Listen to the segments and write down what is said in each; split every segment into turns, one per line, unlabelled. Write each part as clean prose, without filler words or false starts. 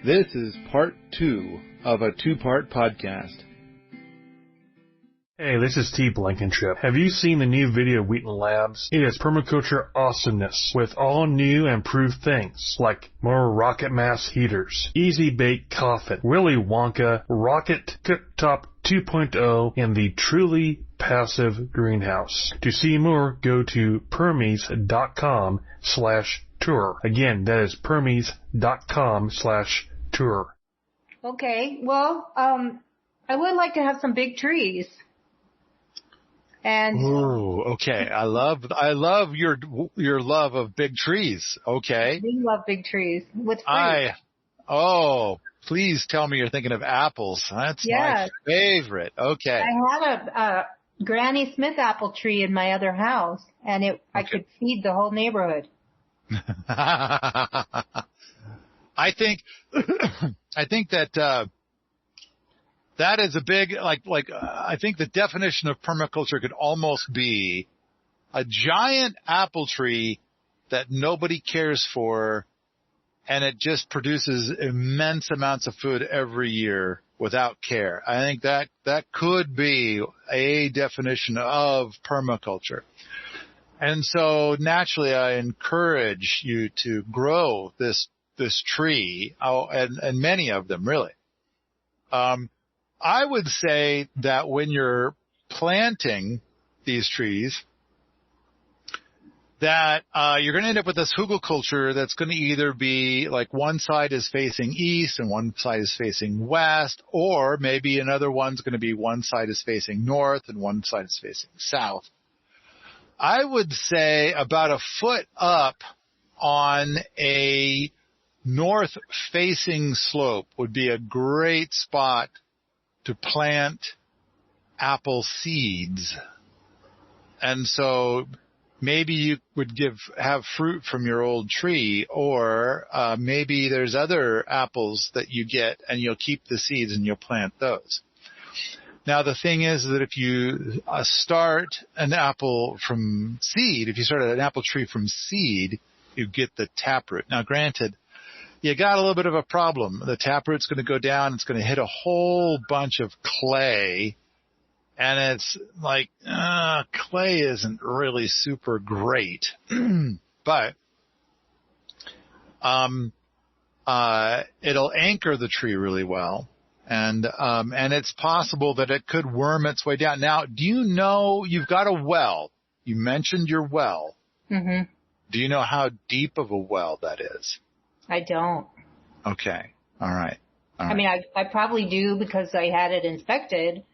This is part 2 of a 2-part podcast.
Hey, this is T. Blankenship. Have you seen the new video of Wheaton Labs? It is permaculture awesomeness with all new and improved things like more rocket mass heaters, easy bake coffin, Willy Wonka, rocket cooktop 2.0, and the truly passive greenhouse. To see more, go to permies.com/tour. Again, that is permies.com/tour.
Okay, well, I would like to have some big trees. And
ooh, okay. I love your love of big trees. Okay.
I do love big trees with fruit.
Please tell me you're thinking of apples. That's
yes.
my favorite. Okay.
I had a Granny Smith apple tree in my other house, and I could feed the whole neighborhood.
I think that that is a big, I think the definition of permaculture could almost be a giant apple tree that nobody cares for, and it just produces immense amounts of food every year without care. I think that could be a definition of permaculture. And so naturally I encourage you to grow this tree, and many of them really. I would say that when you're planting these trees, that you're going to end up with this hugelkultur that's going to either be like one side is facing east and one side is facing west, or maybe another one's going to be one side is facing north and one side is facing south. I would say about a foot up on a north-facing slope would be a great spot to plant apple seeds. And so maybe you would have fruit from your old tree, or maybe there's other apples that you get and you'll keep the seeds and you'll plant those. Now the thing is that if you start an apple from seed, if you start an apple tree from seed, you get the taproot. Now granted, you got a little bit of a problem. The taproot's going to go down. It's going to hit a whole bunch of clay. And it's like, clay isn't really super great. But it'll anchor the tree really well. And it's possible that it could worm its way down. Now, do you know you've got a well? You mentioned your well.
Mm-hmm.
Do you know how deep of a well that is?
I don't.
Okay. All right.
I mean, I probably do because I had it inspected,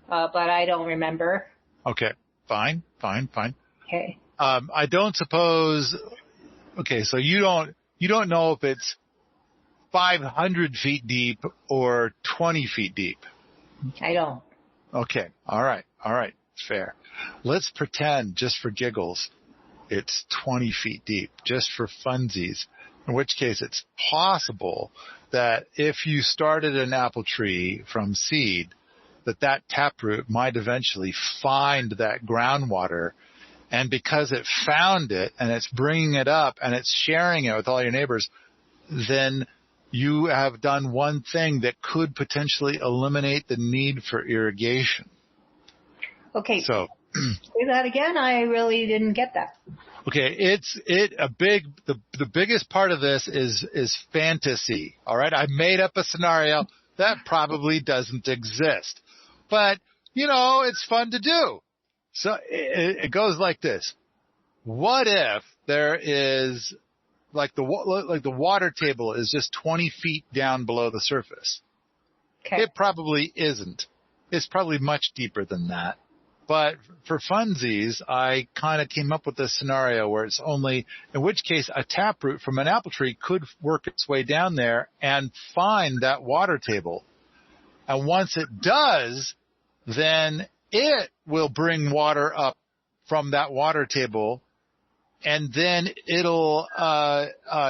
but I don't remember.
Okay. Fine.
Okay.
I don't suppose. Okay. So you don't know if it's 500 feet deep or 20 feet deep.
I don't.
Okay. All right. Fair. Let's pretend, just for giggles, it's 20 feet deep, just for funsies. In which case it's possible that if you started an apple tree from seed, that taproot might eventually find that groundwater. And because it found it and it's bringing it up and it's sharing it with all your neighbors, then you have done one thing that could potentially eliminate the need for irrigation.
Okay.
So
say that again. I really didn't get that.
Okay, the biggest part of this is fantasy. All right, I made up a scenario that probably doesn't exist, but it's fun to do. So it goes like this: what if there is like the water table is just 20 feet down below the surface?
Okay.
It probably isn't. It's probably much deeper than that. But for funsies, I kind of came up with this scenario where it's only, in which case a taproot from an apple tree could work its way down there and find that water table. And once it does, then it will bring water up from that water table, and then it'll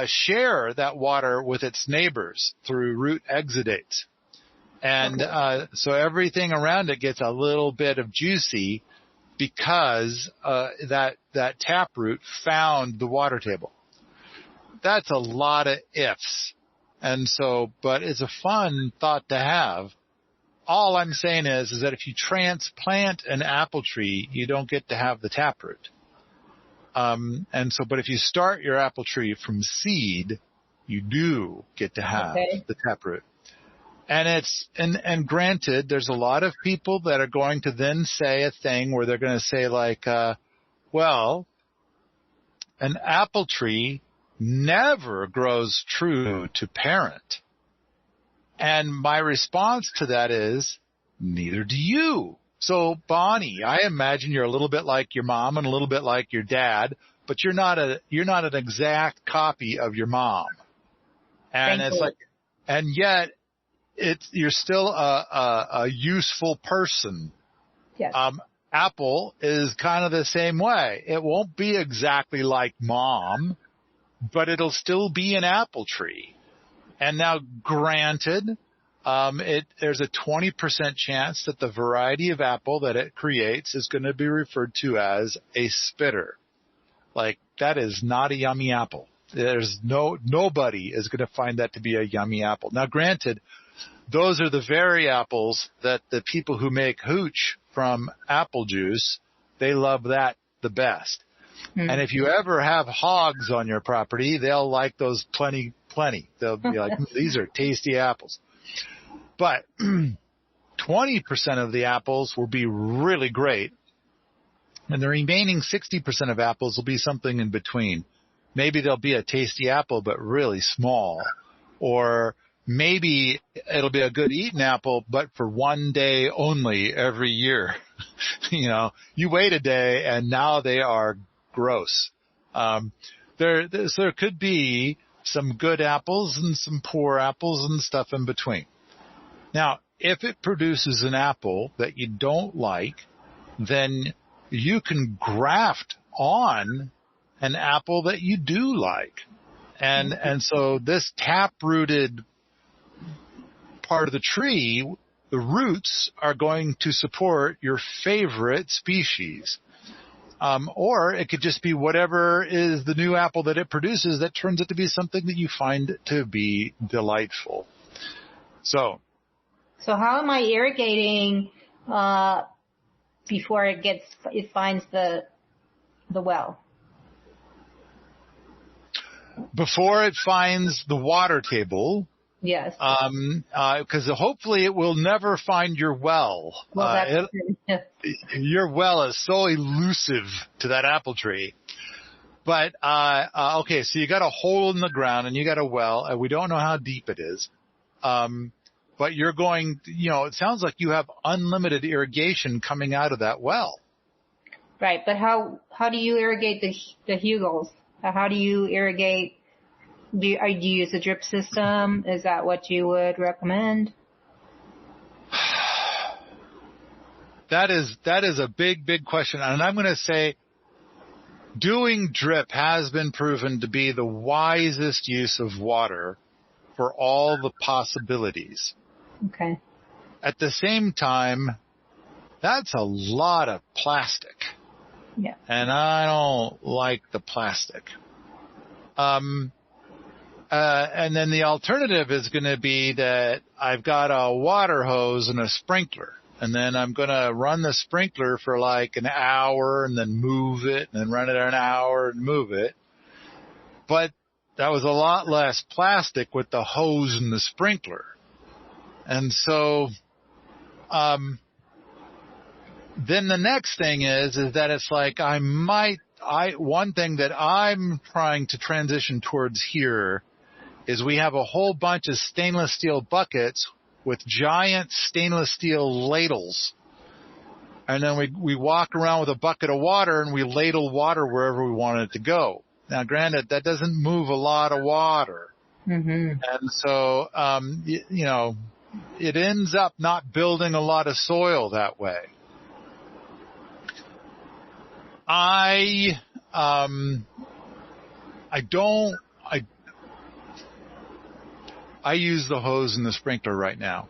share that water with its neighbors through root exudates. And so everything around it gets a little bit of juicy because that taproot found the water table. That's a lot of ifs. And so, but it's a fun thought to have. All I'm saying is that if you transplant an apple tree, you don't get to have the taproot. And so, but if you start your apple tree from seed, you do get to have the taproot. And granted, there's a lot of people that are going to then say a thing where they're going to say like, well, an apple tree never grows true to parent. And my response to that is, neither do you. So, Bonnie, I imagine you're a little bit like your mom and a little bit like your dad, but you're not an exact copy of your mom. And it's like, and yet you're still a useful person.
Yes.
Apple is kind of the same way. It won't be exactly like mom, but it'll still be an apple tree. And now, granted, there's a 20% chance that the variety of apple that it creates is going to be referred to as a spitter. Like, that is not a yummy apple. There's nobody is going to find that to be a yummy apple. Now, granted, those are the very apples that the people who make hooch from apple juice, they love that the best. Mm-hmm. And if you ever have hogs on your property, they'll like those plenty. They'll be like, these are tasty apples. But 20% of the apples will be really great. And the remaining 60% of apples will be something in between. Maybe they'll be a tasty apple, but really small. Or maybe it'll be a good eating apple, but for one day only every year. You wait a day and now they are gross. There could be some good apples and some poor apples and stuff in between. Now, if it produces an apple that you don't like, then you can graft on an apple that you do like. And so this tap-rooted part of the tree, the roots are going to support your favorite species. Or it could just be whatever is the new apple that it produces that turns it to be something that you find to be delightful. So
how am I irrigating before it finds the well?
Before it finds the water table.
Yes.
Because hopefully it will never find your well.
Well,
your well is so elusive to that apple tree. But, okay, so you got a hole in the ground and you got a well, and we don't know how deep it is. But you're going, it sounds like you have unlimited irrigation coming out of that well.
Right, but how do you irrigate the hugels? How do you irrigate? Do you use a drip system? Is that what you would recommend?
That is a big question. And I'm going to say doing drip has been proven to be the wisest use of water for all the possibilities.
Okay.
At the same time, that's a lot of plastic.
Yeah.
And I don't like the plastic. And then the alternative is going to be that I've got a water hose and a sprinkler. And then I'm going to run the sprinkler for like an hour and then move it and then run it an hour and move it. But that was a lot less plastic with the hose and the sprinkler. And so, then the next thing is that it's like one thing that I'm trying to transition towards here is we have a whole bunch of stainless steel buckets with giant stainless steel ladles. And then we walk around with a bucket of water and we ladle water wherever we want it to go. Now, granted, that doesn't move a lot of water.
Mm-hmm.
And so, it ends up not building a lot of soil that way. I use the hose and the sprinkler right now.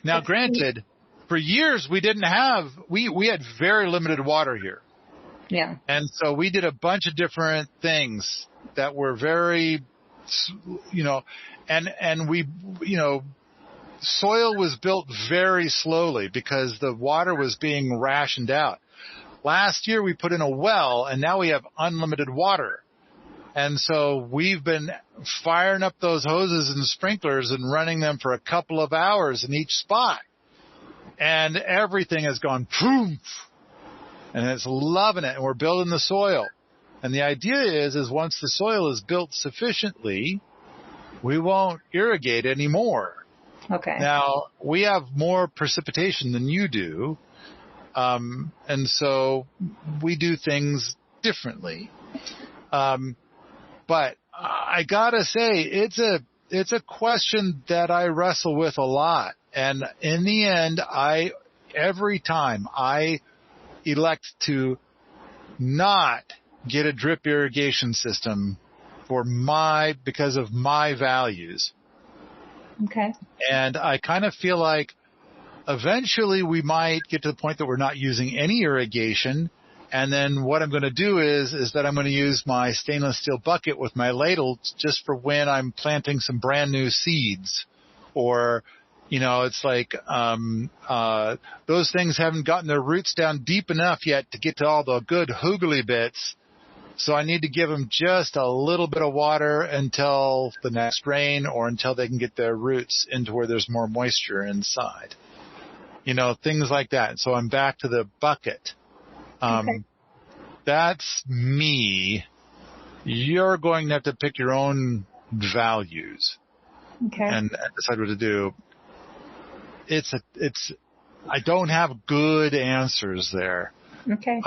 Now, granted, for years we had very limited water here.
Yeah.
And so we did a bunch of different things that were very you know, and we, you know, soil was built very slowly because the water was being rationed out. Last year we put in a well, and now we have unlimited water. And so we've been firing up those hoses and sprinklers and running them for a couple of hours in each spot. And everything has gone poof. And it's loving it. And we're building the soil. And the idea is once the soil is built sufficiently, we won't irrigate anymore.
Okay.
Now, we have more precipitation than you do. And so we do things differently. But I gotta say, it's a question that I wrestle with a lot. And in the end, every time I elect to not get a drip irrigation system because of my values.
Okay.
And I kind of feel like eventually we might get to the point that we're not using any irrigation. And then what I'm going to do is that I'm going to use my stainless steel bucket with my ladle just for when I'm planting some brand new seeds. Or, you know, it's like those things haven't gotten their roots down deep enough yet to get to all the good hugely bits. So I need to give them just a little bit of water until the next rain or until they can get their roots into where there's more moisture inside. You know, things like that. So I'm back to the bucket.
Okay.
That's me. You're going to have to pick your own values.
Okay.
And decide what to do. I don't have good answers there.
Okay.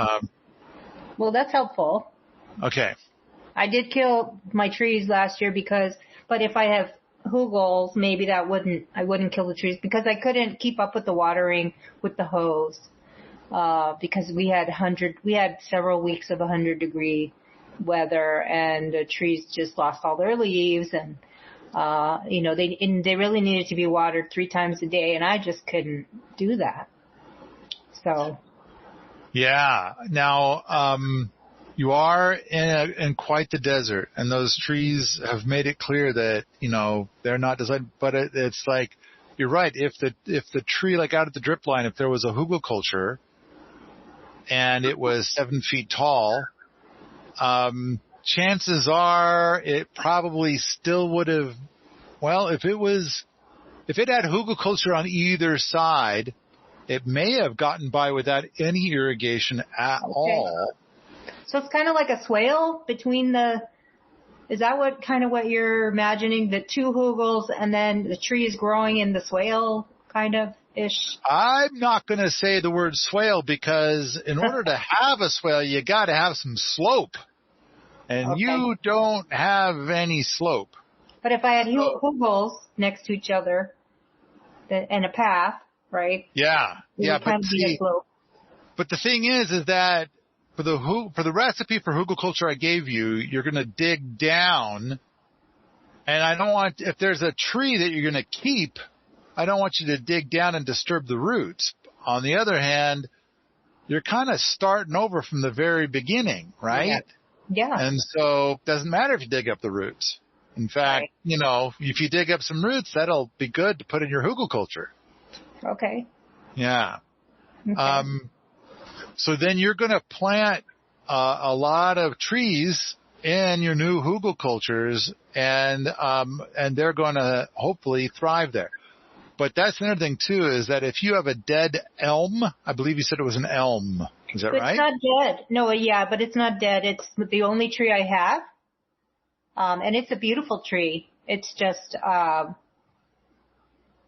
Well, that's helpful.
Okay.
I did kill my trees last year but if I have hugels, maybe I wouldn't kill the trees because I couldn't keep up with the watering with the hose. Because we had several weeks of 100-degree weather and the trees just lost all their leaves and, you know, they really needed to be watered 3 times a day and I just couldn't do that. So. Yeah.
Now, you are in quite the desert and those trees have made it clear that, you know, they're not designed, but it's like, you're right. If the tree, like out at the drip line, if there was a hugelkultur, and it was 7 feet tall, chances are it probably still would have, well, if it had hugelkultur on either side, it may have gotten by without any irrigation at all.
So it's kind of like a swale between is that what you're imagining? The 2 hugels and then the trees growing in the swale kind of? Ish.
I'm not going to say the word swale because in order to have a swale, you got to have some slope. And you don't have any slope.
But if I had hugels next to each other and a path, right?
Yeah. Yeah.
But
the thing is that for the recipe for hugelkultur I gave you, you're going to dig down. And I don't want, if there's a tree that you're going to keep, I don't want you to dig down and disturb the roots. On the other hand, you're kind of starting over from the very beginning, right?
Yeah.
And so it doesn't matter if you dig up the roots. In fact, you know, if you dig up some roots, that'll be good to put in your hugelkultur.
Okay.
Yeah. Okay. So then you're going to plant a lot of trees in your new hugelkulturs, and they're going to hopefully thrive there. But that's another thing, too, is that if you have a dead elm, I believe you said it was an elm. Is that right?
It's not dead. No, yeah, but it's not dead. It's the only tree I have. And it's a beautiful tree. It's just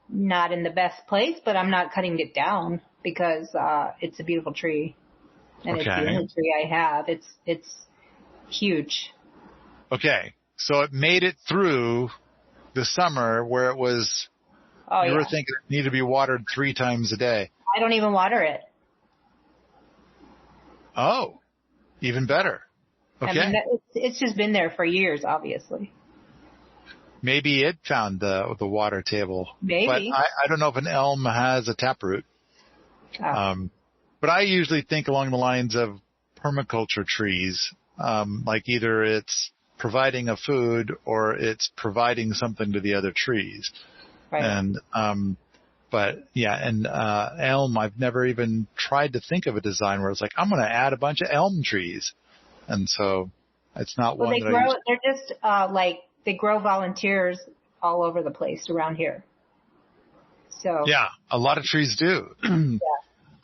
not in the best place, but I'm not cutting it down because it's a beautiful tree. And it's the only tree I have. It's huge.
Okay. So it made it through the summer where it was... you were thinking it needed to be watered 3 times a day.
I don't even water it.
Oh, even better. Okay.
I mean, it's just been there for years, obviously.
Maybe it found the water table.
Maybe.
But I don't know if an elm has a taproot. Oh. But I usually think along the lines of permaculture trees. Like either it's providing a food or it's providing something to the other trees.
Right.
And, but yeah, and, elm, I've never even tried to think of a design where it's like, I'm going to add a bunch of elm trees. And so it's not one that I use.
They're just, they grow volunteers all over the place around here. So.
Yeah, a lot of trees do. Yeah.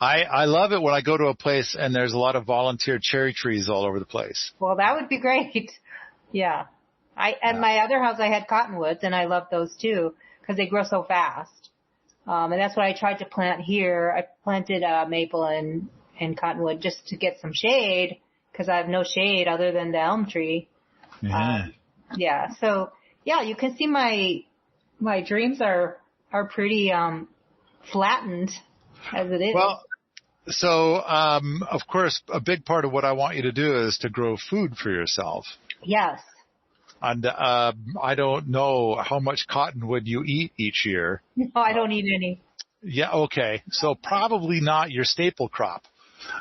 I love it when I go to a place and there's a lot of volunteer cherry trees all over the place.
Well, that would be great. Yeah. At my other house, I had cottonwoods, and I love those too because they grow so fast. And that's what I tried to plant here. I planted maple and cottonwood just to get some shade because I have no shade other than the elm tree.
Yeah.
Yeah. So yeah, you can see my dreams are pretty flattened as it is.
Well, so, of course, a big part of what I want you to do is to grow food for yourself.
Yes.
And I don't know how much cottonwood you eat each year.
No, I don't eat any.
Yeah, okay. So probably not your staple crop.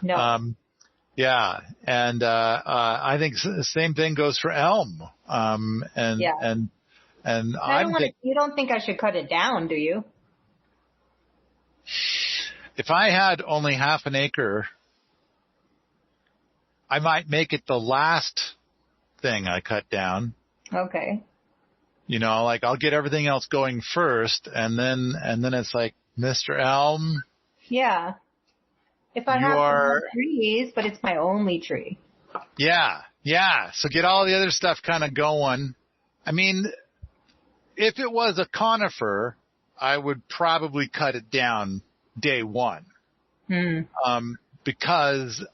No.
Yeah, and I think the same thing goes for elm. And
you don't think I should cut it down, do you?
If I had only half an acre, I might make it the last thing I cut down.
Okay.
You know, like I'll get everything else going first, and then it's like, Mr. Elm.
Yeah. If I have some trees, but it's my only tree.
Yeah. So get all the other stuff kind of going. I mean, if it was a conifer, I would probably cut it down day one. Because,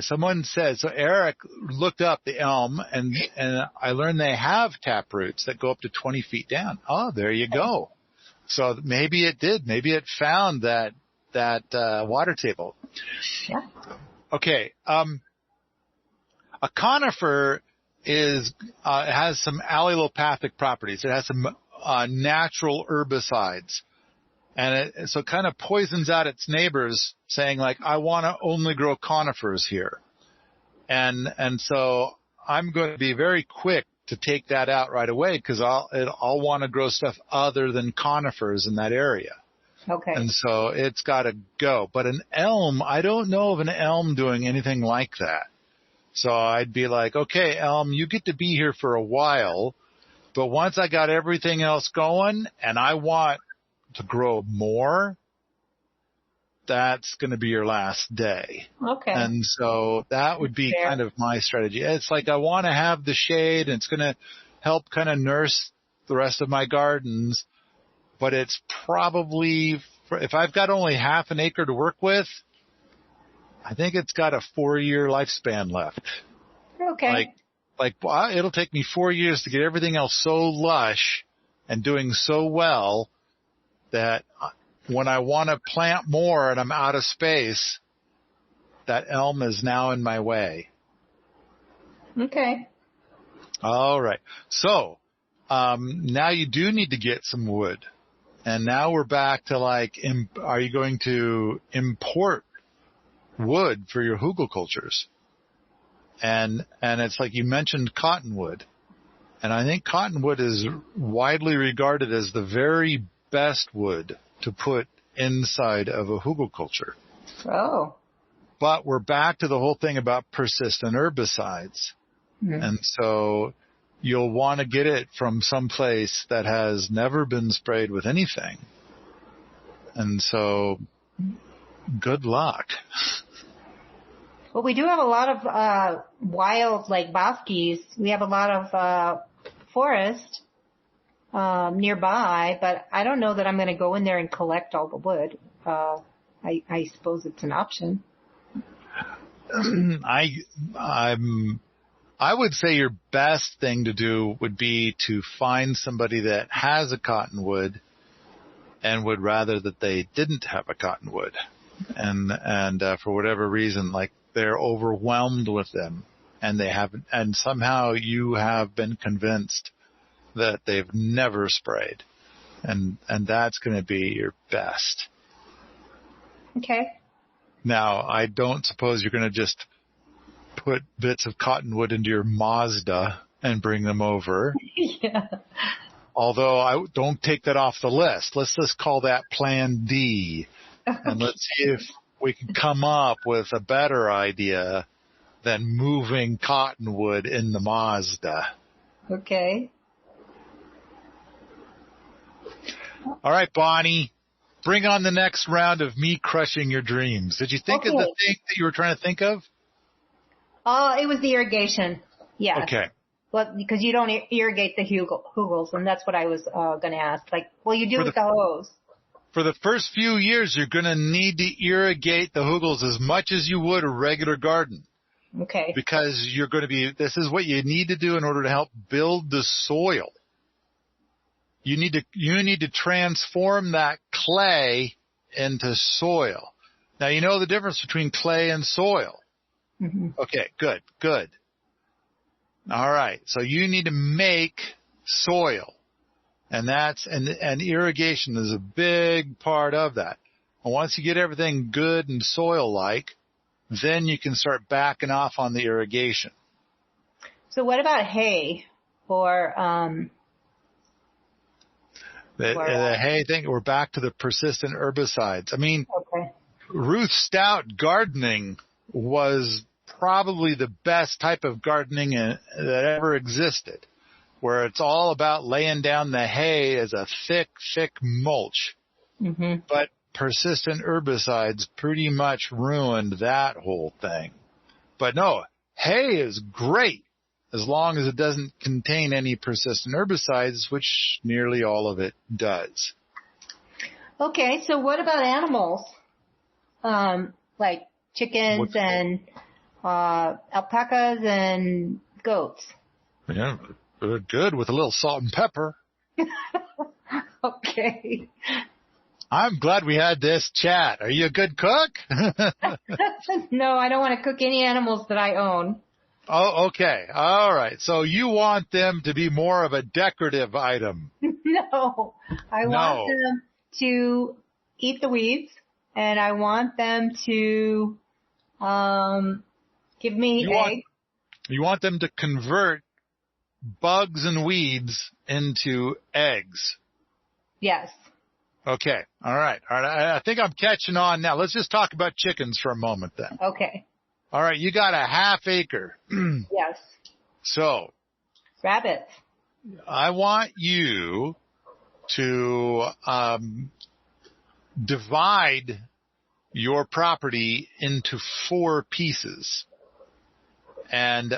someone said, so Eric looked up the elm and I learned they have tap roots that go up to 20 feet down. Oh, there you go. So maybe it did. Maybe it found that water table.
Yeah.
Okay. A conifer has some allelopathic properties. It has some natural herbicides, and so it kind of poisons out its neighbors, saying like, I want to only grow conifers here, and so I'm going to be very quick to take that out right away because I'll want to grow stuff other than conifers in that area.
Okay.
And so it's got to go. But an elm, I don't know of an elm doing anything like that. So I'd be like, okay, elm, you get to be here for a while, but once I got everything else going and I want to grow more, that's going to be your last day.
Okay.
And so that would be kind of my strategy. It's like I want to have the shade and it's going to help kind of nurse the rest of my gardens, but it's probably, if I've got only half an acre to work with, I think it's got a 4-year lifespan left.
Okay.
Like it'll take me 4 years to get everything else so lush and doing so well that when I want to plant more and I'm out of space, that elm is now in my way.
Okay.
All right. So, now you do need to get some wood. And now we're back to like, are you going to import wood for your hugelkulturs? And it's like you mentioned cottonwood. And I think cottonwood is widely regarded as the very best wood to put inside of a hugelkultur.
Oh.
But we're back to the whole thing about persistent herbicides. Mm-hmm. And so you'll want to get it from some place that has never been sprayed with anything. And so good luck.
Well, we do have a lot of wild, like boskies. We have a lot of forest nearby, but I don't know that I'm going to go in there and collect all the wood. I suppose it's an option.
I would say your best thing to do would be to find somebody that has a cottonwood and would rather that they didn't have a cottonwood. And for whatever reason, like they're overwhelmed with them and they haven't, and somehow you have been convinced that they've never sprayed. And that's going to be your best.
Okay.
Now, I don't suppose you're going to just put bits of cottonwood into your Mazda and bring them over.
Yeah.
Although I don't take that off the list. Let's just call that Plan D.
Okay.
And let's see if we can come up with a better idea than moving cottonwood in the Mazda.
Okay.
All right, Bonnie, bring on the next round of me crushing your dreams. Did you think of the thing that you were trying to think of?
It was the irrigation. Yeah.
Okay.
Well, because you don't irrigate the hugels, and that's what I was going to ask. Like, well, you do with the hose.
For the first few years, you're going to need to irrigate the hugels as much as you would a regular garden.
Okay.
Because this is what you need to do in order to help build the soil. You need to transform that clay into soil. Now, you know the difference between clay and soil.
Mm-hmm.
Okay, good. All right. So you need to make soil. And and irrigation is a big part of that. And once you get everything good and soil-like, then you can start backing off on the irrigation.
So what about hay or
the hay thing? We're back to the persistent herbicides. I mean,
okay.
Ruth Stout gardening was probably the best type of gardening that ever existed, where it's all about laying down the hay as a thick mulch.
Mm-hmm.
But persistent herbicides pretty much ruined that whole thing. But no, hay is great as long as it doesn't contain any persistent herbicides, which nearly all of it does.
Okay, so what about animals? Like chickens and alpacas and goats.
Yeah, they're good with a little salt and pepper.
Okay.
I'm glad we had this chat. Are you a good cook?
No, I don't want to cook any animals that I own.
Oh, okay. All right. So you want them to be more of a decorative item.
No, I want them to eat the weeds, and I want them to give me eggs.
You want them to convert bugs and weeds into eggs.
Yes.
Okay. All right. I think I'm catching on now. Let's just talk about chickens for a moment then.
Okay.
All right. You got a half acre.
Yes.
So.
Rabbits.
I want you to divide your property into 4 pieces. And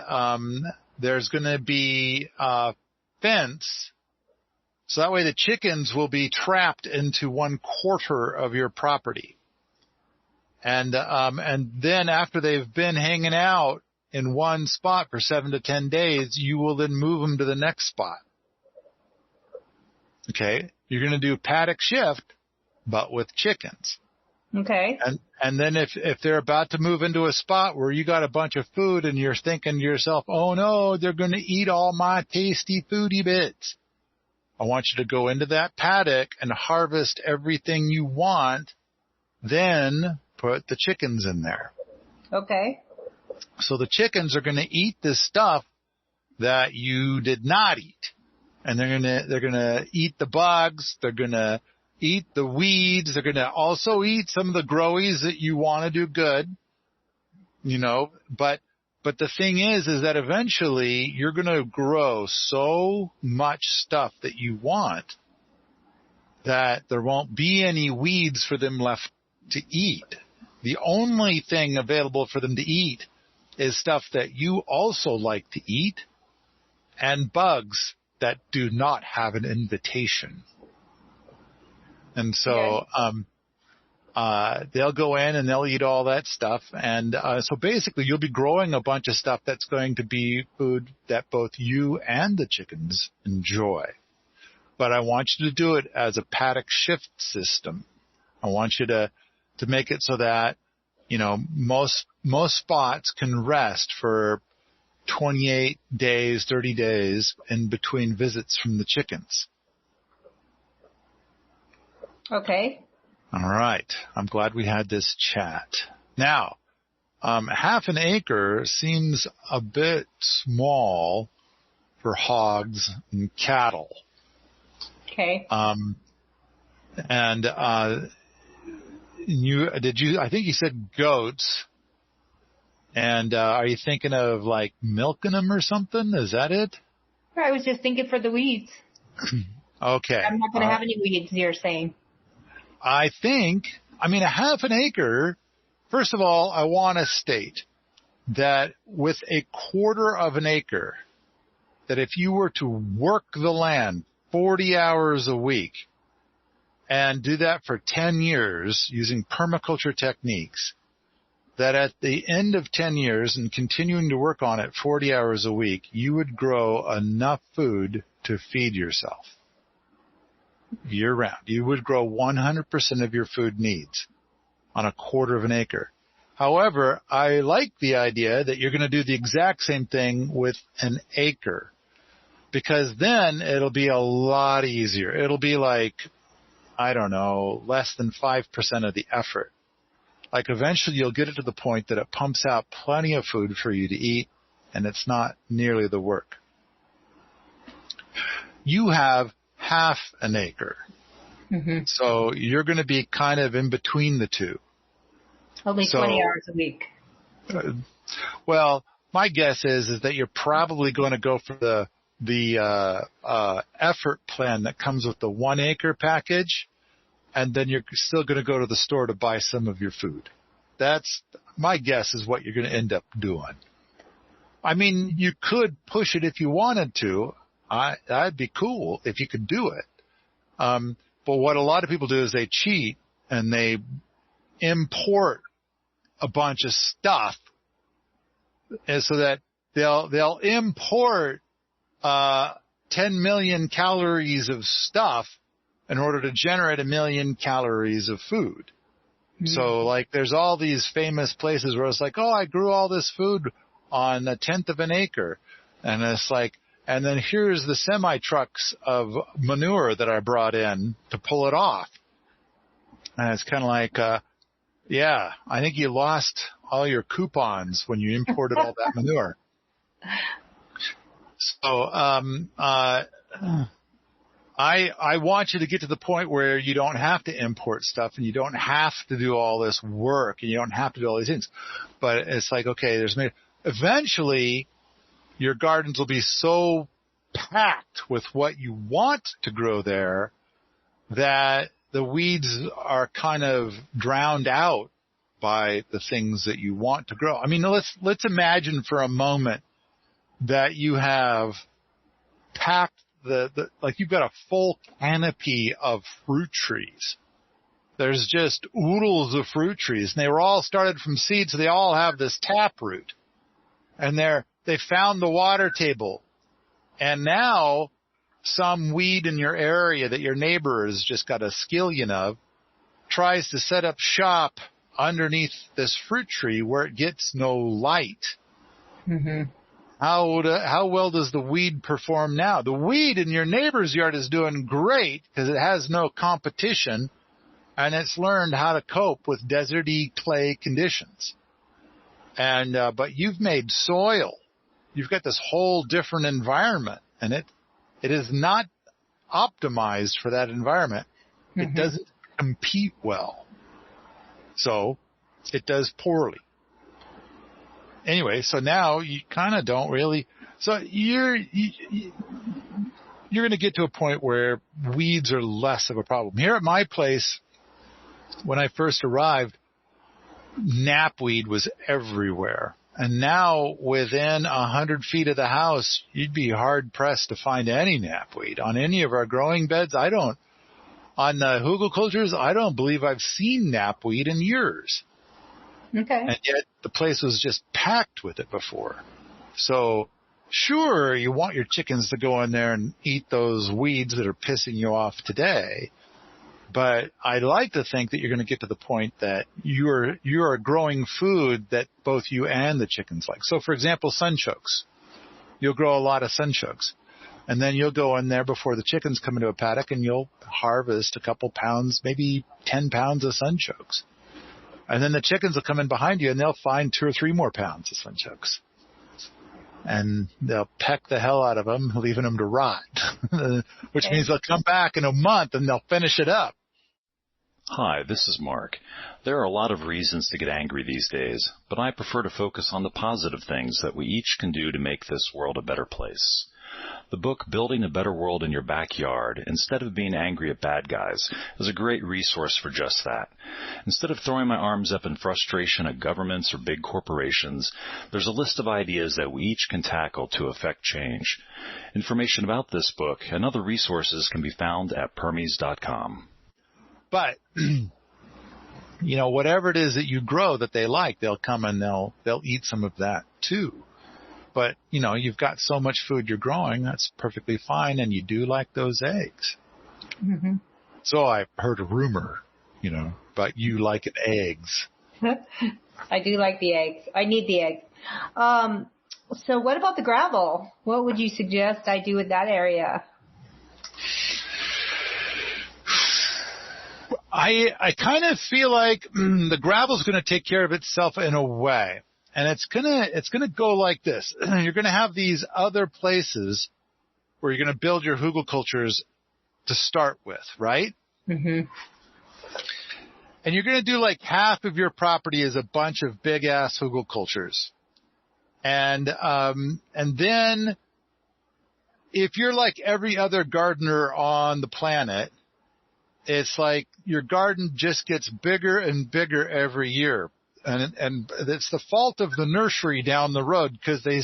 there's going to be a fence. So that way the chickens will be trapped into 1/4 of your property. And then after they've been hanging out in one spot for 7 to 10 days, you will then move them to the next spot. Okay. You're going to do paddock shift, but with chickens.
Okay.
And then if they're about to move into a spot where you got a bunch of food and you're thinking to yourself, oh no, they're going to eat all my tasty foodie bits. I want you to go into that paddock and harvest everything you want, then put the chickens in there.
Okay.
So the chickens are going to eat this stuff that you did not eat. And they're going to eat the bugs, they're going to eat the weeds, they're going to also eat some of the growies that you want to do good. You know, but the thing is that eventually you're going to grow so much stuff that you want that there won't be any weeds for them left to eat. The only thing available for them to eat is stuff that you also like to eat and bugs that do not have an invitation. And so, they'll go in and they'll eat all that stuff. And so basically you'll be growing a bunch of stuff that's going to be food that both you and the chickens enjoy. But I want you to do it as a paddock shift system. I want you to make it so that, you know, most spots can rest for 28 days, 30 days in between visits from the chickens.
Okay.
All right. I'm glad we had this chat. Now, half an acre seems a bit small for hogs and cattle.
Okay.
And I think you said goats. And are you thinking of like milking them or something? Is that it?
I was just thinking for the weeds.
Okay.
I'm not going to have any weeds, you're saying.
A half an acre, first of all, I want to state that with a quarter of an acre, that if you were to work the land 40 hours a week and do that for 10 years using permaculture techniques, that at the end of 10 years and continuing to work on it 40 hours a week, you would grow enough food to feed yourself year round. You would grow 100% of your food needs on a quarter of an acre. However, I like the idea that you're going to do the exact same thing with an acre, because then it'll be a lot easier. It'll be like, I don't know, less than 5% of the effort. Like eventually you'll get it to the point that it pumps out plenty of food for you to eat, and it's not nearly the work. You have half an acre. Mm-hmm. So you're going to be kind of in between the two.
Only 20 hours a week.
Well, my guess is that you're probably going to go for the effort plan that comes with the 1 acre package, and then you're still going to go to the store to buy some of your food. That's my guess is what you're going to end up doing. I mean, you could push it if you wanted to. That'd be cool if you could do it. But what a lot of people do is they cheat and they import a bunch of stuff, and so that they'll import 10 million calories of stuff in order to generate 1 million calories of food. Mm-hmm. So like there's all these famous places where it's like, oh, I grew all this food on 1/10 of an acre. And it's like, and then here's the semi trucks of manure that I brought in to pull it off. And it's kind of like, yeah, I think you lost all your coupons when you imported all that manure. So, I want you to get to the point where you don't have to import stuff and you don't have to do all this work and you don't have to do all these things. But it's like, okay, eventually your gardens will be so packed with what you want to grow there that the weeds are kind of drowned out by the things that you want to grow. I mean, let's imagine for a moment that you have packed like you've got a full canopy of fruit trees. There's just oodles of fruit trees, and they were all started from seed, so they all have this taproot. And they found the water table. And now some weed in your area that your neighbor has just got a skillion of tries to set up shop underneath this fruit tree where it gets no light. Mm-hmm. How well does the weed perform now? The weed in your neighbor's yard is doing great because it has no competition and it's learned how to cope with deserty clay conditions. And but you've made soil. You've got this whole different environment, and it is not optimized for that environment. Mm-hmm. It doesn't compete well. So it does poorly. Anyway, so now you kind of don't really. So you're going to get to a point where weeds are less of a problem. Here at my place, when I first arrived, knapweed was everywhere. And now within 100 feet of the house, you'd be hard pressed to find any knapweed. On any of our growing beds, on the hugelkulturs, I don't believe I've seen knapweed in years. Okay. And yet the place was just packed with it before. So sure, you want your chickens to go in there and eat those weeds that are pissing you off today. But I'd like to think that you're going to get to the point that you are growing food that both you and the chickens like. So for example, sunchokes. You'll grow a lot of sunchokes. And then you'll go in there before the chickens come into a paddock and you'll harvest a couple pounds, maybe 10 pounds of sunchokes. And then the chickens will come in behind you and they'll find 2 or 3 more pounds of sunchokes. And they'll peck the hell out of them, leaving them to rot, which means they'll come back in a month and they'll finish it up.
Hi, this is Mark. There are a lot of reasons to get angry these days, but I prefer to focus on the positive things that we each can do to make this world a better place. The book Building a Better World in Your Backyard, Instead of Being Angry at Bad Guys, is a great resource for just that. Instead of throwing my arms up in frustration at governments or big corporations, there's a list of ideas that we each can tackle to affect change. Information about this book and other resources can be found at Permies.com.
But, whatever it is that you grow that they like, they'll come and they'll eat some of that too. But, you've got so much food you're growing, that's perfectly fine, and you do like those eggs.
Mm-hmm.
So I heard a rumor, about you liking eggs.
I do like the eggs. I need the eggs. So what about the gravel? What would you suggest I do with that area?
I kind of feel like the gravel's going to take care of itself in a way. And it's gonna go like this. You're gonna have these other places where you're gonna build your hugelkulturs to start with, right?
Mm-hmm.
And you're gonna do like half of your property as a bunch of big ass hugelkulturs. And then if you're like every other gardener on the planet, it's like your garden just gets bigger and bigger every year. And it's the fault of the nursery down the road because they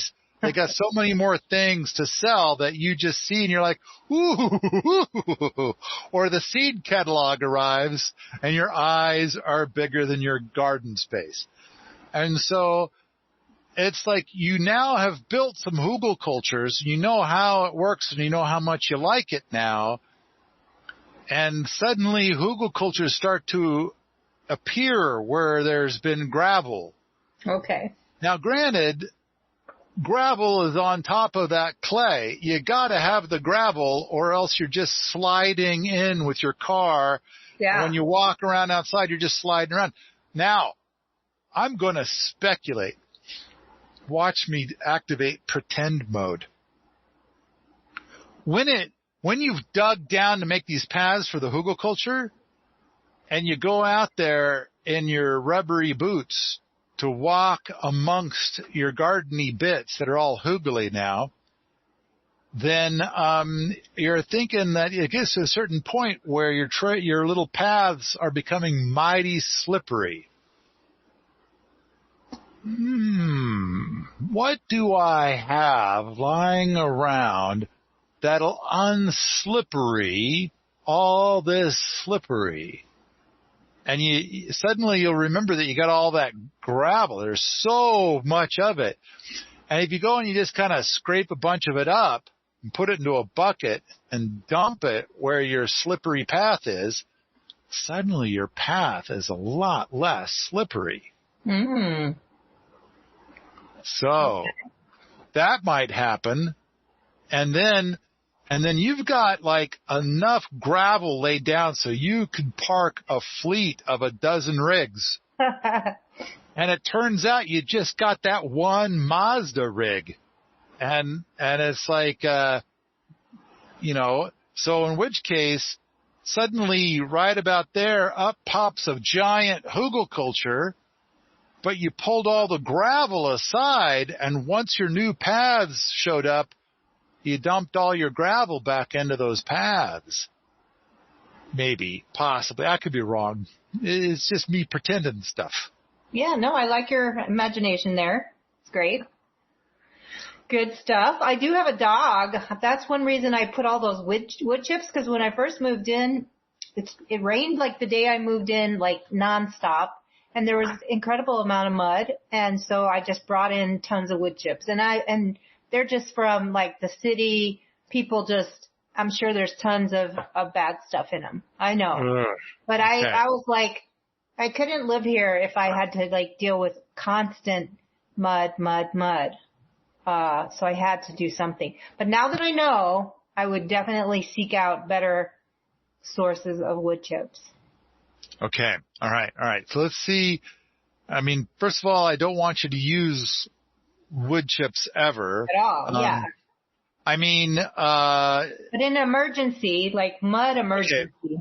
got so many more things to sell that you just see and you're like, ooh, or the seed catalog arrives and your eyes are bigger than your garden space. And so it's like you now have built some hugelkulturs, you know how it works and you know how much you like it now. And suddenly hugelkulturs start to appear where there's been gravel.
Okay.
Now, granted, gravel is on top of that clay. You got to have the gravel or else you're just sliding in with your car.
Yeah.
When you walk around outside, you're just sliding around. Now, I'm going to speculate. Watch me activate pretend mode. When you've dug down to make these paths for the hugelkultur, and you go out there in your rubbery boots to walk amongst your gardeny bits that are all hugely now, then you're thinking that it gets to a certain point where your little paths are becoming mighty slippery. What do I have lying around that'll unslippery all this slippery? And suddenly you'll remember that you got all that gravel. There's so much of it. And if you go and you just kind of scrape a bunch of it up and put it into a bucket and dump it where your slippery path is, suddenly your path is a lot less slippery.
Mm-hmm.
So that might happen. And then you've got like enough gravel laid down so you could park a fleet of a dozen rigs. And it turns out you just got that one Mazda rig. And it's like, so in which case, suddenly right about there, up pops a giant hugelkultur, but you pulled all the gravel aside, and once your new paths showed up, you dumped all your gravel back into those paths. Maybe, possibly. I could be wrong. It's just me pretending stuff.
Yeah, no, I like your imagination there. It's great. Good stuff. I do have a dog. That's one reason I put all those wood chips, because when I first moved in, it rained like the day I moved in, like nonstop, and there was an incredible amount of mud, and so I just brought in tons of wood chips. And they're just from like the city. People just, I'm sure there's tons of bad stuff in them. I know. But okay. I was like, I couldn't live here if I had to like deal with constant mud. So I had to do something. But now that I know, I would definitely seek out better sources of wood chips.
Okay. All right. So let's see. I mean, first of all, I don't want you to use wood chips ever.
At all, yeah.
I mean,
but in an emergency, like mud emergency.
Okay.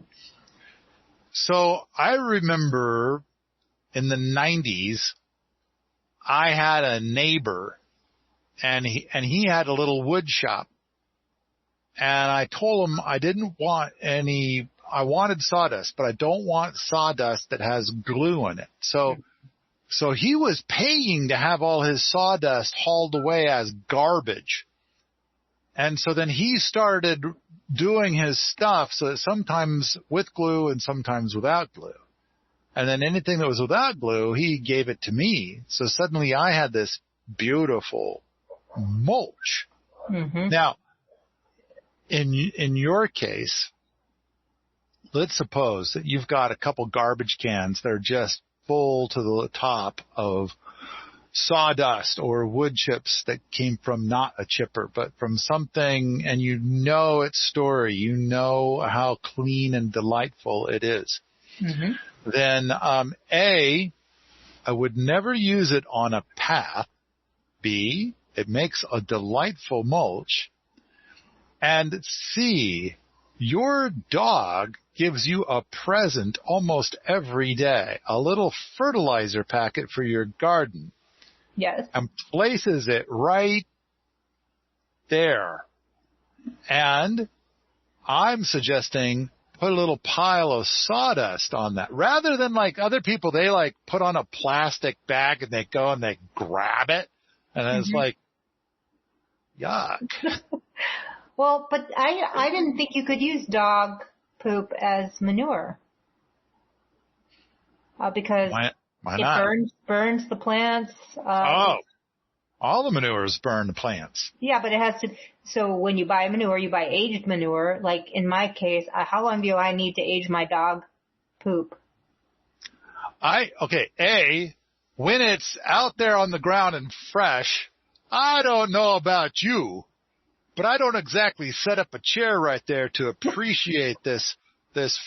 So I remember in the 90s, I had a neighbor and he had a little wood shop. And I told him I didn't want I wanted sawdust, but I don't want sawdust that has glue in it. So he was paying to have all his sawdust hauled away as garbage. And so then he started doing his stuff so that sometimes with glue and sometimes without glue. And then anything that was without glue, he gave it to me. So suddenly I had this beautiful mulch. Mm-hmm. Now, in your case, let's suppose that you've got a couple garbage cans that are just full to the top of sawdust or wood chips that came from not a chipper, but from something, and you know its story, you know how clean and delightful it is. Mm-hmm. Then, A, I would never use it on a path. B, it makes a delightful mulch. And C, your dog gives you a present almost every day, a little fertilizer packet for your garden.
Yes.
And places it right there. And I'm suggesting put a little pile of sawdust on that. Rather than like other people, they like put on a plastic bag and they go and they grab it. And it's like, yuck.
Well, but I didn't think you could use dog poop as manure. Because
why
it
not?
burns the plants.
All the manures burn the plants.
Yeah, but it has to. So when you buy manure, you buy aged manure. Like in my case, how long do I need to age my dog poop?
When it's out there on the ground and fresh, I don't know about you, but I don't exactly set up a chair right there to appreciate this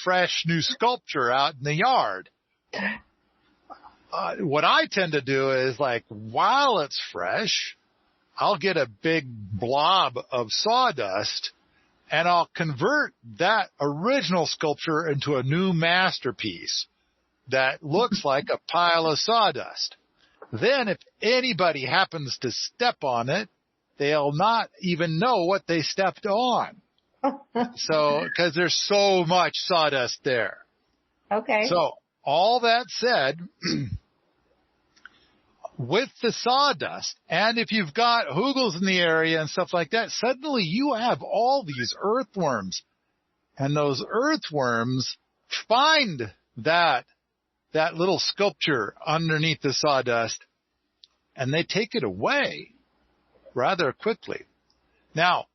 fresh new sculpture out in the yard. What I tend to do is like, while it's fresh, I'll get a big blob of sawdust and I'll convert that original sculpture into a new masterpiece that looks like a pile of sawdust. Then if anybody happens to step on it, they'll not even know what they stepped on. So, because there's so much sawdust there.
Okay.
So, all that said, with the sawdust, and if you've got hugels in the area and stuff like that, suddenly you have all these earthworms. And those earthworms find that little sculpture underneath the sawdust, and they take it away rather quickly. Now,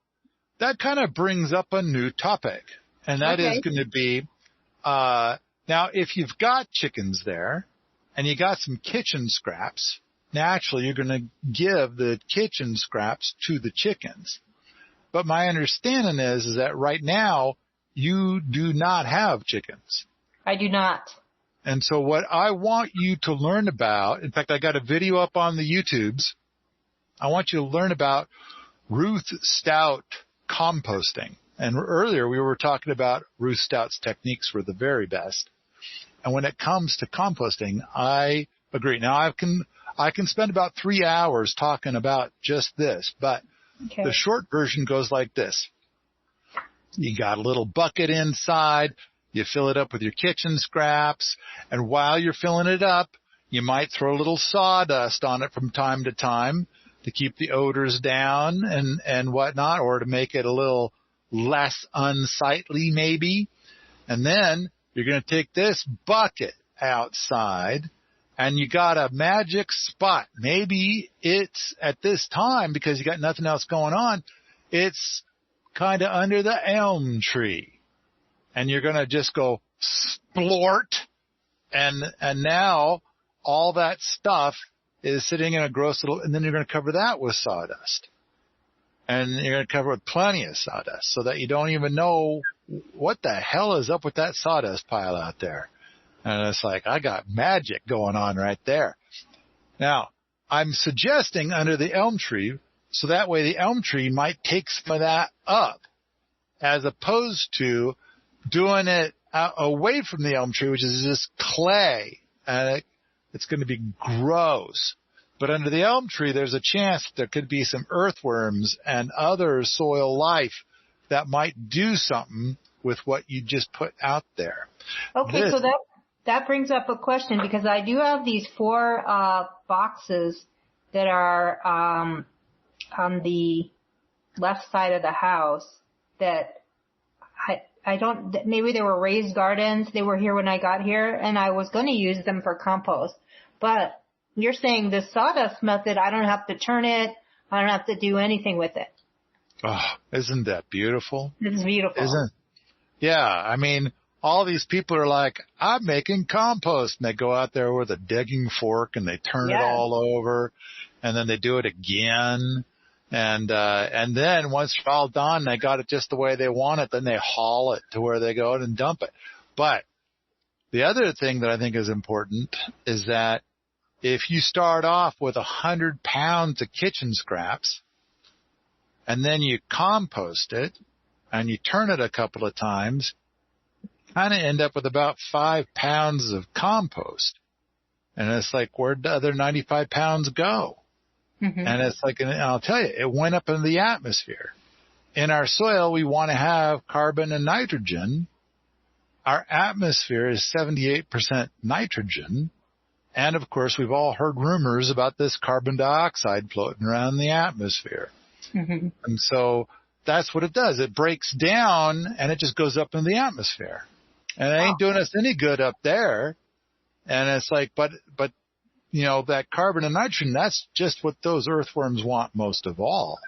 that kind of brings up a new topic, and that is going to be, now, if you've got chickens there and you got some kitchen scraps, naturally you're going to give the kitchen scraps to the chickens. But my understanding is that right now you do not have chickens.
I do not.
And so what I want you to learn about, in fact, I got a video up on the YouTubes. I want you to learn about Ruth Stout composting. And earlier we were talking about Ruth Stout's techniques were the very best. And when it comes to composting, I agree. Now I can spend about 3 hours talking about just this, but the short version goes like this. You got a little bucket inside. You fill it up with your kitchen scraps, and while you're filling it up, you might throw a little sawdust on it from time to time to keep the odors down and whatnot, or to make it a little less unsightly maybe. And then you're going to take this bucket outside, and you got a magic spot. Maybe it's at this time, because you got nothing else going on, it's kind of under the elm tree. And you're going to just go splort, and now all that stuff is sitting in a gross little, and then you're going to cover that with sawdust. And you're going to cover it with plenty of sawdust so that you don't even know what the hell is up with that sawdust pile out there. And it's like, I got magic going on right there. Now, I'm suggesting under the elm tree, so that way the elm tree might take some of that up, as opposed to doing it away from the elm tree, which is just clay, and it's going to be gross. But under the elm tree, there's a chance that there could be some earthworms and other soil life that might do something with what you just put out there.
Okay, so that brings up a question, because I do have these 4 boxes that are on the left side of the house that I don't, maybe they were raised gardens. They were here when I got here, and I was going to use them for compost. But you're saying the sawdust method, I don't have to turn it. I don't have to do anything with it.
Oh, isn't that beautiful?
It's beautiful.
Yeah, I mean, all these people are like, I'm making compost. And they go out there with a digging fork and they turn it all over, and then they do it again. And then once it's all done, they got it just the way they want it, then they haul it to where they go and dump it. But the other thing that I think is important is that if you start off with 100 pounds of kitchen scraps, and then you compost it, and you turn it a couple of times, kind of end up with about 5 pounds of compost. And it's like, where'd the other 95 pounds go? Mm-hmm. And it's like, and I'll tell you, it went up into the atmosphere. In our soil, we want to have carbon and nitrogen. Our atmosphere is 78% nitrogen. And of course, we've all heard rumors about this carbon dioxide floating around the atmosphere. Mm-hmm. And so that's what it does. It breaks down and it just goes up in the atmosphere. And it ain't doing us any good up there. And it's like, but, you know, that carbon and nitrogen, that's just what those earthworms want most of all.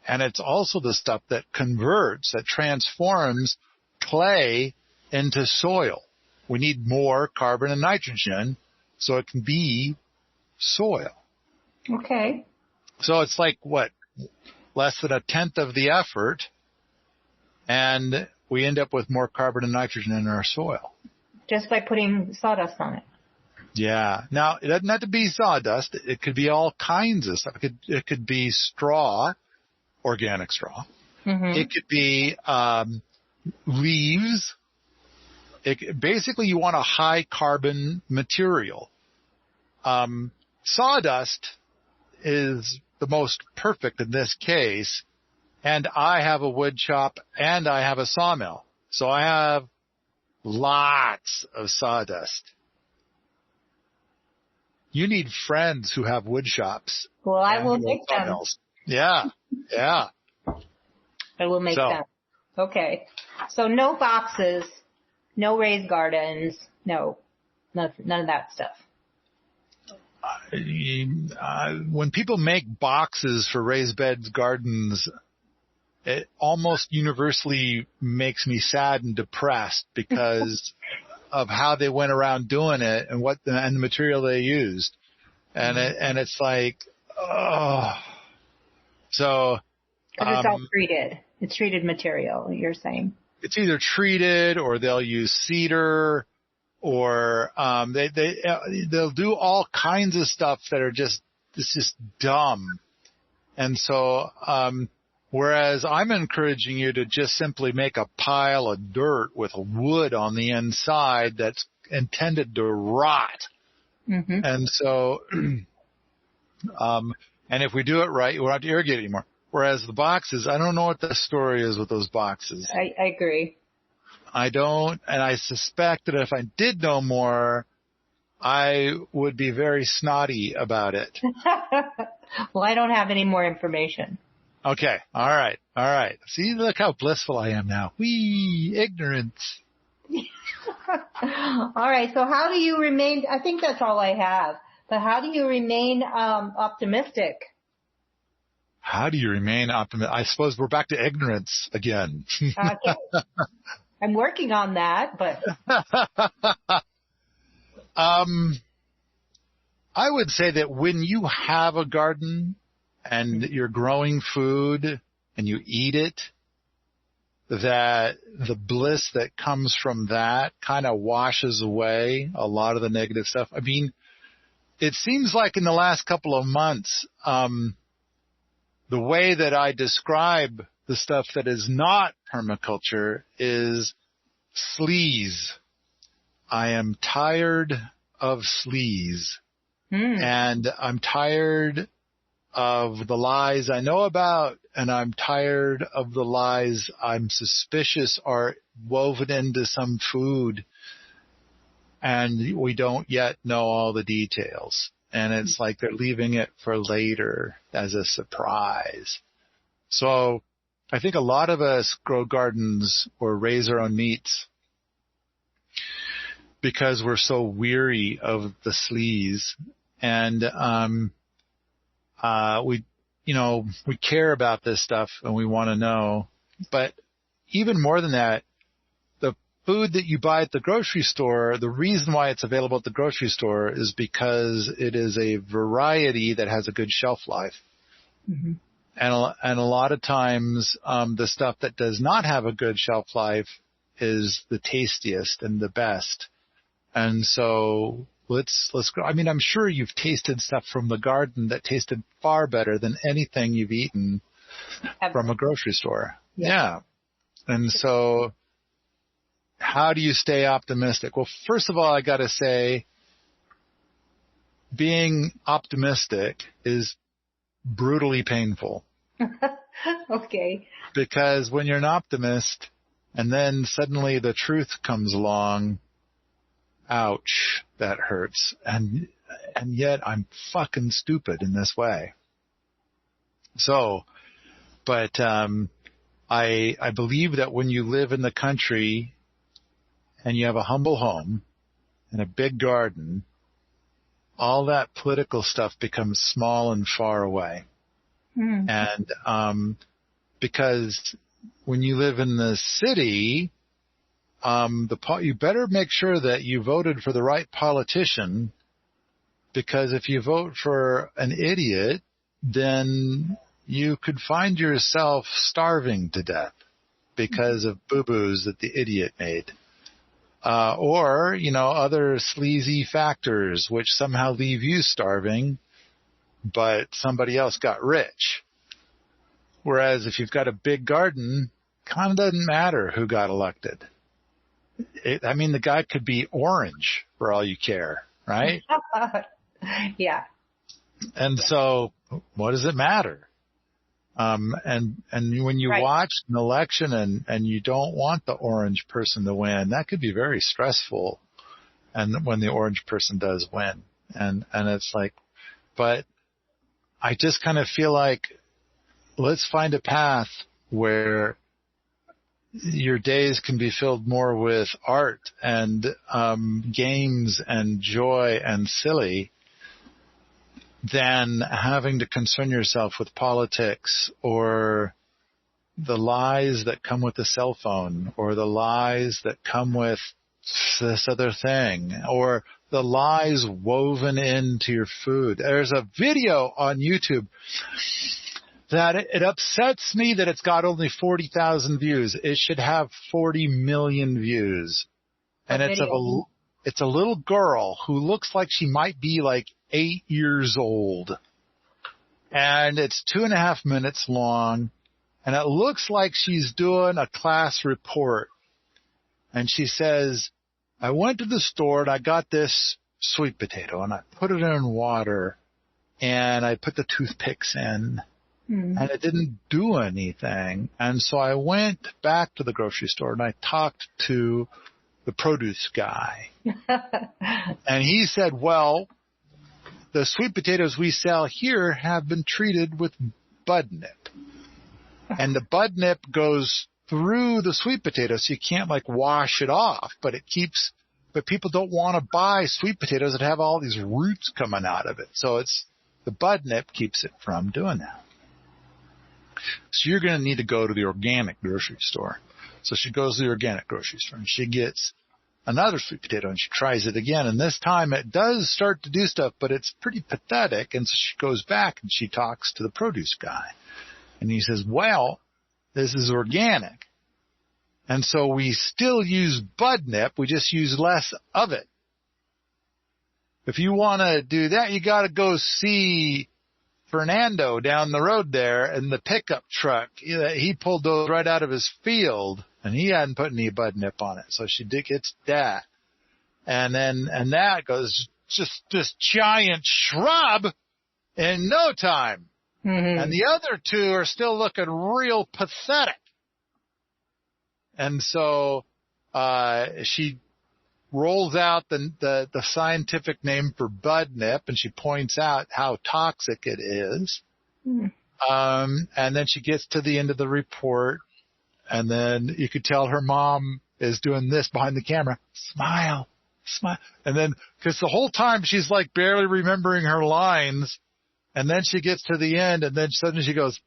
And it's also the stuff that converts, that transforms clay into soil. We need more carbon and nitrogen so it can be soil.
Okay.
So it's like, what, less than 1/10 of the effort, and we end up with more carbon and nitrogen in our soil.
Just by putting sawdust on it.
Yeah. Now, it doesn't have to be sawdust. It could be all kinds of stuff. It could be straw, organic straw. Mm-hmm. It could be leaves. Basically, you want a high carbon material. Sawdust is the most perfect in this case, and I have a wood shop and I have a sawmill. So I have lots of sawdust. You need friends who have wood shops.
Well, I will make them.
Yeah, yeah.
I will make them. Okay. So no boxes, no raised gardens, none of that stuff.
When people make boxes for raised beds gardens, it almost universally makes me sad and depressed because of how they went around doing it and and the material they used. And it's like, oh. So.
Because it's all treated. It's treated material, you're saying.
It's either treated or they'll use cedar or, they'll do all kinds of stuff that are it's just dumb. And so, whereas I'm encouraging you to just simply make a pile of dirt with wood on the inside that's intended to rot. Mm-hmm. And so, and if we do it right, you won't have to irrigate anymore. Whereas the boxes, I don't know what the story is with those boxes.
I agree.
I don't, and I suspect that if I did know more, I would be very snotty about it.
Well, I don't have any more information.
Okay. All right. See, look how blissful I am now. Whee! Ignorance.
All right. So how do you remain, I think that's all I have, but how do you remain optimistic?
How do you remain optimistic? I suppose we're back to ignorance again.
Okay. I'm working on that, but.
I would say that when you have a garden and you're growing food and you eat it, that the bliss that comes from that kind of washes away a lot of the negative stuff. I mean, it seems like in the last couple of months, the way that I describe the stuff that is not permaculture is sleaze. I am tired of sleaze. And I'm tired of the lies I know about, and I'm tired of the lies I'm suspicious are woven into some food, and we don't yet know all the details. And it's like they're leaving it for later as a surprise. So I think a lot of us grow gardens or raise our own meats because we're so weary of the sleaze. And we care about this stuff and we want to know. But even more than that, the food that you buy at the grocery store, the reason why it's available at the grocery store is because it is a variety that has a good shelf life. Mm-hmm. And a lot of times, the stuff that does not have a good shelf life is the tastiest and the best. And so let's go. I mean, I'm sure you've tasted stuff from the garden that tasted far better than anything you've eaten from a grocery store. Yeah. And so how do you stay optimistic? Well, first of all, I got to say, being optimistic is brutally painful.
Okay.
Because when you're an optimist and then suddenly the truth comes along, ouch, that hurts. And yet I'm fucking stupid in this way. So, but, I believe that when you live in the country and you have a humble home and a big garden, all that political stuff becomes small and far away. And, because when you live in the city, you better make sure that you voted for the right politician, because if you vote for an idiot, then you could find yourself starving to death because of boo-boos that the idiot made. Or, other sleazy factors which somehow leave you starving, but somebody else got rich. Whereas if you've got a big garden, kind of doesn't matter who got elected. The guy could be orange for all you care, right?
Yeah.
And so what does it matter? And when you watch an election and you don't want the orange person to win, that could be very stressful. And when the orange person does win, and it's like, but I just kind of feel like let's find a path where your days can be filled more with art and games and joy and silly than having to concern yourself with politics or the lies that come with the cell phone or the lies that come with this other thing or the lies woven into your food. There's a video on YouTube that it upsets me that it's got only 40,000 views. It should have 40 million views. And it's a little girl who looks like she might be like 8 years old. And it's 2.5 minutes long. And it looks like she's doing a class report. And she says, I went to the store and I got this sweet potato and I put it in water and I put the toothpicks in. And it didn't do anything. And so I went back to the grocery store and I talked to the produce guy. And he said, well, the sweet potatoes we sell here have been treated with bud nip. And the bud nip goes through the sweet potato, so you can't wash it off, but people don't want to buy sweet potatoes that have all these roots coming out of it. So the bud nip keeps it from doing that. So you're going to need to go to the organic grocery store. So she goes to the organic grocery store and she gets another sweet potato and she tries it again. And this time it does start to do stuff, but it's pretty pathetic. And so she goes back and she talks to the produce guy. And he says, well, this is organic. And so we still use bud nip, we just use less of it. If you want to do that, you got to go see Fernando down the road there in the pickup truck. He pulled those right out of his field, and he hadn't put any bud nip on it. So she gets that. And that goes just this giant shrub in no time. Mm-hmm. And the other two are still looking real pathetic. And so she rolls out the scientific name for bud nip, and she points out how toxic it is. Mm. And then she gets to the end of the report, and then you could tell her mom is doing this behind the camera. Smile. And then, because the whole time she's like barely remembering her lines, and then she gets to the end, and then suddenly she goes.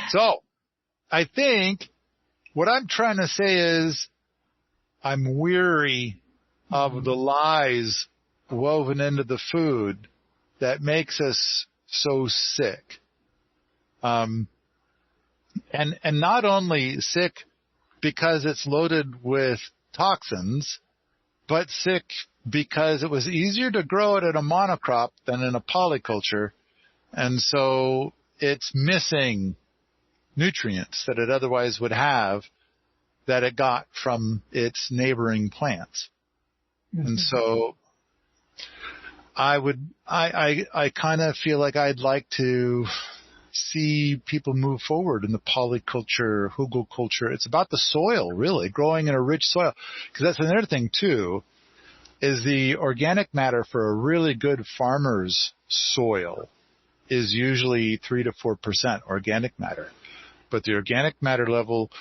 So, I think what I'm trying to say is I'm weary of the lies woven into the food that makes us so sick. And not only sick because it's loaded with toxins, but sick because it was easier to grow it in a monocrop than in a polyculture. And so it's missing nutrients that it otherwise would have that it got from its neighboring plants. Mm-hmm. And so I kind of feel like I'd like to see people move forward in the polyculture, hugelkultur. It's about the soil, really, growing in a rich soil. Because that's another thing, too, is the organic matter for a really good farmer's soil is usually 3 to 4% organic matter. But the organic matter level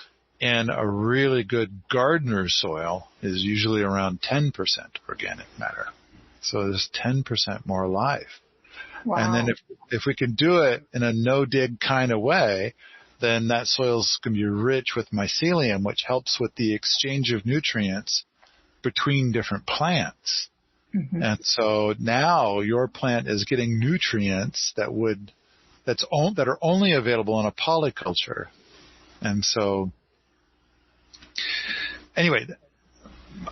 in a really good gardener soil is usually around 10% organic matter. So there's 10% more life. Wow. And then if we can do it in a no-dig kind of way, then that soil's going to be rich with mycelium, which helps with the exchange of nutrients between different plants. Mm-hmm. And so now your plant is getting nutrients that are only available in a polyculture. And so anyway,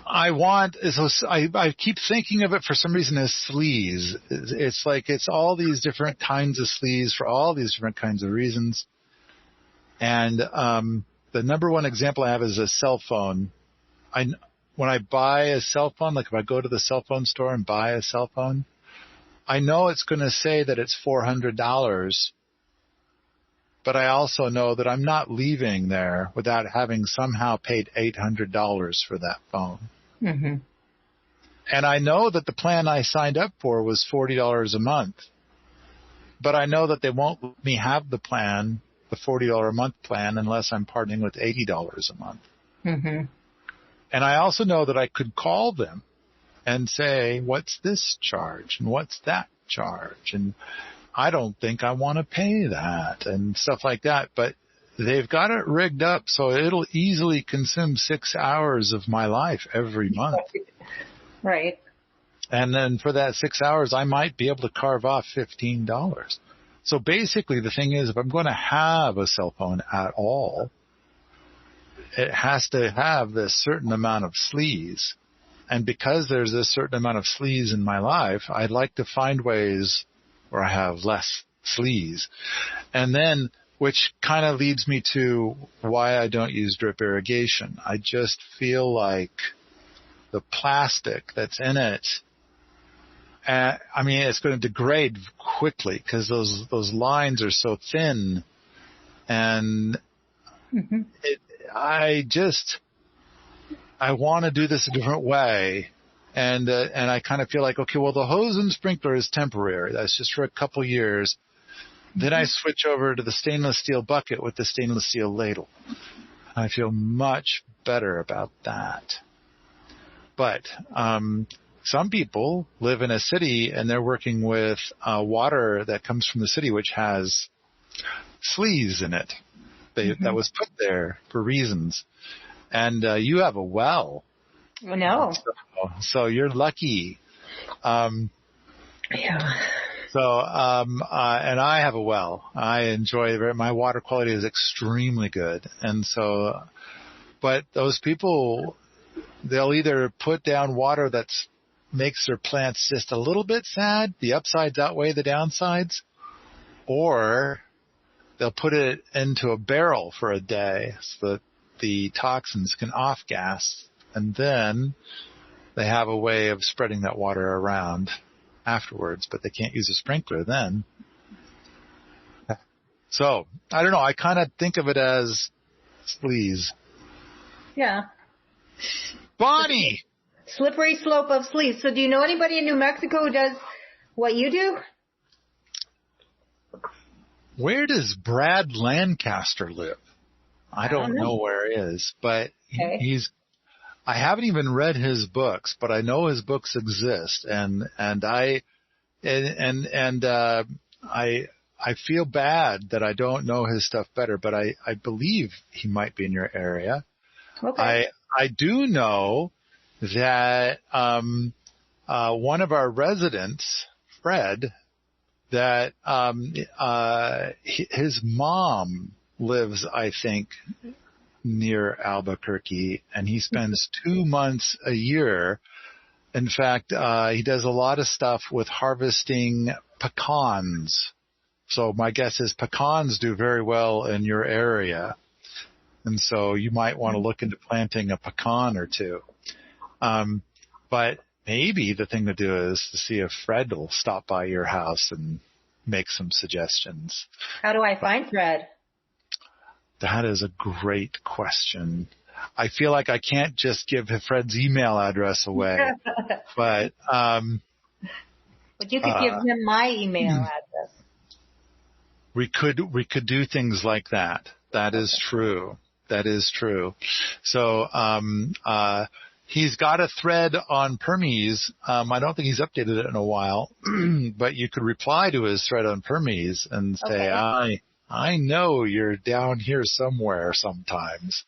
I keep thinking of it for some reason as sleaze. It's like it's all these different kinds of sleaze for all these different kinds of reasons. And the number one example I have is a cell phone. When I buy a cell phone, like if I go to the cell phone store and buy a cell phone, I know it's going to say that it's $400, but I also know that I'm not leaving there without having somehow paid $800 for that phone. Mm-hmm. And I know that the plan I signed up for was $40 a month, but I know that they won't let me have the plan, the $40 a month plan, unless I'm partnering with $80 a month. Mm-hmm. And I also know that I could call them and say, what's this charge and what's that charge? And I don't think I want to pay that and stuff like that. But they've got it rigged up so it'll easily consume 6 hours of my life every month.
Right.
And then for that 6 hours, I might be able to carve off $15. So basically the thing is, if I'm going to have a cell phone at all, it has to have this certain amount of sleaze. And because there's this certain amount of sleaze in my life, I'd like to find ways where I have less sleaze. And then, which kind of leads me to why I don't use drip irrigation. I just feel like the plastic that's in it, it's going to degrade quickly because those lines are so thin. And mm-hmm. I want to do this a different way. And I kind of feel like, okay, well, the hose and sprinkler is temporary. That's just for a couple years. Mm-hmm. Then I switch over to the stainless steel bucket with the stainless steel ladle. I feel much better about that. But some people live in a city and they're working with water that comes from the city, which has sleaze in it. Mm-hmm. That was put there for reasons. And you have a well.
No.
So you're lucky.
Yeah.
So, and I have a well. I enjoy it. My water quality is extremely good. And so, but those people, they'll either put down water that makes their plants just a little bit sad, the upsides outweigh the downsides, or they'll put it into a barrel for a day so that the toxins can off-gas, and then they have a way of spreading that water around afterwards, but they can't use a sprinkler then. So, I don't know, I kind of think of it as sleaze.
Yeah.
Bonnie!
Slippery slope of sleaze. So do you know anybody in New Mexico who does what you do?
Where does Brad Lancaster live? I don't know where he is, but
okay.
I haven't even read his books, but I know his books exist, and I feel bad that I don't know his stuff better, but I believe he might be in your area.
Okay.
I do know that one of our residents, Fred, that his mom lives, I think, near Albuquerque, and he spends 2 months a year. In fact, he does a lot of stuff with harvesting pecans. So my guess is pecans do very well in your area. And so you might want to look into planting a pecan or two. But maybe the thing to do is to see if Fred will stop by your house and make some suggestions.
How do I find Fred?
That is a great question. I feel like I can't just give Fred's email address away, but
you could give him my email address.
We could do things like that. That is true. That is true. So, he's got a thread on Permies. I don't think he's updated it in a while, but you could reply to his thread on Permies and say, okay. I know you're down here somewhere sometimes.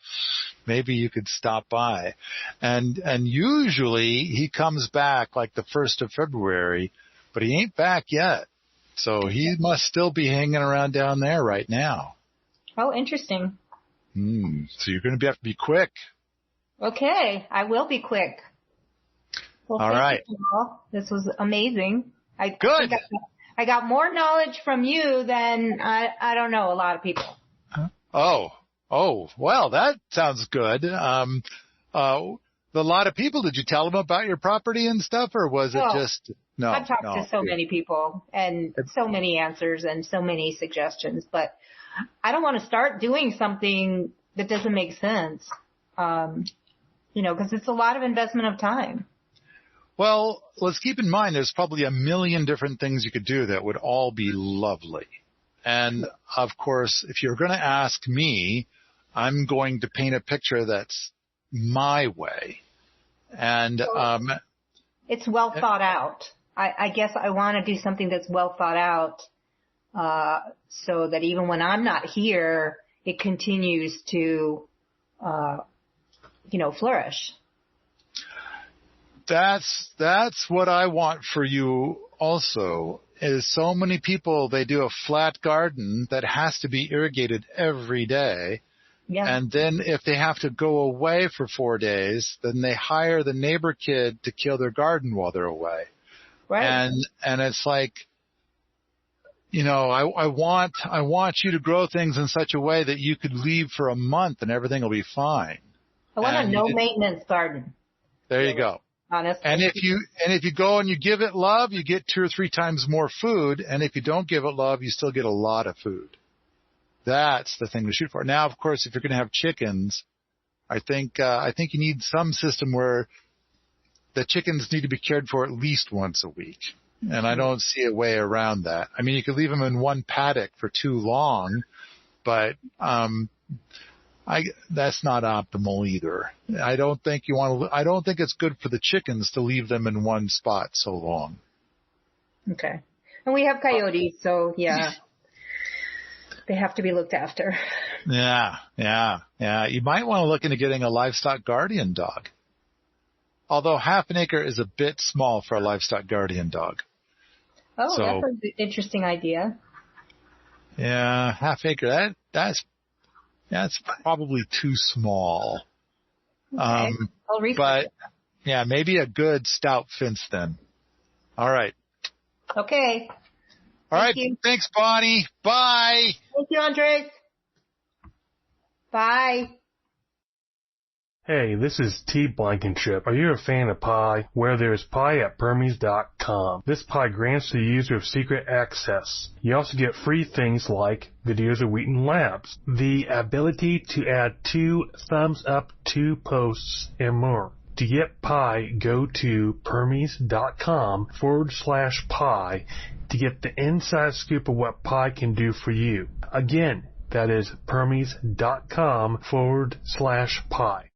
Maybe you could stop by. And usually he comes back like the 1st of February, but he ain't back yet. So he must still be hanging around down there right now.
Oh, interesting.
So you're going to have to be quick.
Okay, I will be quick. Well,
all right.
This was amazing.
Good.
I got more knowledge from you than I don't know, a lot of people.
Oh, well, that sounds good. A lot of people, did you tell them about your property and stuff, or was it just, no?
I've talked to so many people and so many answers and so many suggestions, but I don't want to start doing something that doesn't make sense. Because it's a lot of investment of time.
Well, let's keep in mind there's probably a million different things you could do that would all be lovely. And of course, if you're going to ask me, I'm going to paint a picture that's my way. And
it's well thought out. I guess I want to do something that's well thought out, so that even when I'm not here, it continues to flourish. That's
what I want for you also, is so many people, they do a flat garden that has to be irrigated every day.
Yeah.
And then if they have to go away for 4 days, then they hire the neighbor kid to kill their garden while they're away.
Right.
And it's like, I want you to grow things in such a way that you could leave for a month and everything will be fine.
I want a no maintenance garden.
There you go.
Honestly.
And if you go and you give it love, you get 2 or 3 times more food. And if you don't give it love, you still get a lot of food. That's the thing to shoot for. Now, of course, if you're going to have chickens, I think you need some system where the chickens need to be cared for at least once a week. Mm-hmm. And I don't see a way around that. I mean, you could leave them in one paddock for too long, but that's not optimal either. I don't think it's good for the chickens to leave them in one spot so long.
Okay. And we have coyotes, so yeah. They have to be looked after.
Yeah. You might want to look into getting a livestock guardian dog. Although half an acre is a bit small for a livestock guardian dog.
Oh,
So,
that's an interesting idea.
yeah, half acre. That's probably too small.
Okay. I'll research
But
it.
yeah, maybe a good stout fence then. All right.
Okay.
All right.
you.
Thanks, Bonnie. Bye.
Thank you, Andres. Bye.
Hey, this is T. Blankenship. Are you a fan of pie? Where there's pie at Permies.com. This pie grants the user secret access. You also get free things like videos of Wheaton Labs, the ability to add 2 thumbs up to posts, and more. To get pie, go to Permies.com/pie to get the inside scoop of what pie can do for you. Again, that is Permies.com/pie.